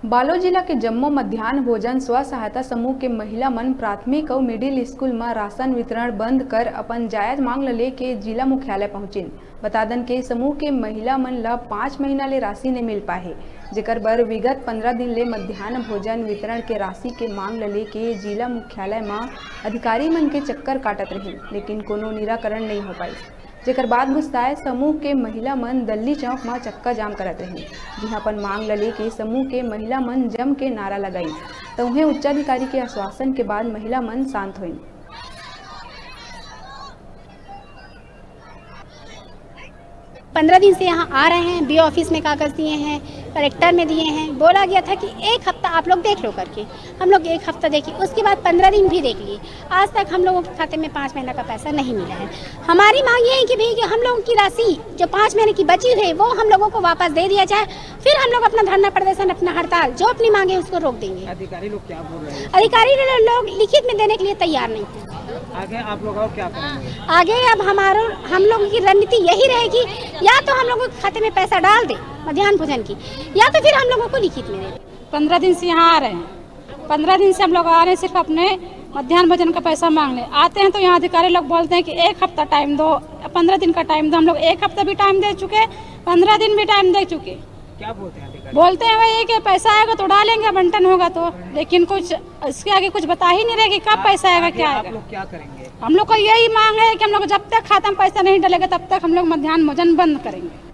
बालोद जिला के जम्मू मध्याह्न भोजन स्व सहायता समूह के महिला मन प्राथमिक और मिडिल स्कूल में राशन वितरण बंद कर अपन जायज मांग ले के जिला मुख्यालय पहुंचिन। बता दन के समूह के महिला मन ला 5 महीना ले राशि नहीं मिल पाए, जेकर बर विगत 15 दिन ले मध्याह्न भोजन वितरण के राशि के मांग ले के जिला मुख्यालय में अधिकारी मन के चक्कर काटत रही, लेकिन कोनो निराकरण नहीं हो पाई। जेकर बाद गुस्साए समूह के महिला मन दल्ली चौक में चक्का जाम करत रही, जिहां अपन मांग ले के समूह के महिला मन जम के नारा लगाई, तो उन्हें उच्चाधिकारी के आश्वासन के बाद महिला मन शांत हुई। 15 दिन से यहाँ आ रहे हैं, बीओ ऑफिस में कागज दिए हैं, कलेक्टर में दिए हैं। बोला गया था कि एक हफ्ता आप लोग देख लो करके, हम लोग एक हफ्ता देखिए, उसके बाद 15 दिन भी देख लिए। आज तक हम लोगों के खाते में 5 महीना का पैसा नहीं मिला है। हमारी मांग ये है कि भाई हम लोगों की राशि जो 5 महीने की बची है वो हम लोगों को वापस दे दिया जाए, फिर हम लोग अपना धरना प्रदर्शन, अपना हड़ताल जो अपनी मांगे उसको रोक देंगे। अधिकारी लोग क्या बोल रहे हैं? अधिकारी लोग लिखित में देने के लिए तैयार नहीं थे। आगे आप लोग और क्या करेंगे? आगे अब हम लोगों की रणनीति यही रहेगी, या तो हम लोगों के खाते में पैसा डाल दे मध्याह्न भोजन की, या तो फिर हम लोगों को लिखित में दे। 15 दिन से यहाँ आ रहे हैं, 15 दिन से हम लोग आ रहे हैं, सिर्फ अपने मध्याह्न भोजन का पैसा मांगने आते हैं। तो यहाँ अधिकारी लोग बोलते हैं कि एक हफ्ता टाइम दो, 15 दिन का टाइम दो। हम लोग एक हफ्ता भी टाइम दे चुके, 15 दिन भी टाइम दे चुके। क्या बोलते हैं अधिकारी? बोलते हैं वही कि पैसा आएगा तो डालेंगे, बंटन होगा तो, लेकिन कुछ इसके आगे कुछ बता ही नहीं रहे कि कब पैसा आएगा, क्या आएगा। आप लोग क्या करेंगे? हम लोग को यही मांग है कि हम लोग जब तक खाता में पैसा नहीं डलेगा तब तक हम लोग मध्याह्न भोजन बंद करेंगे।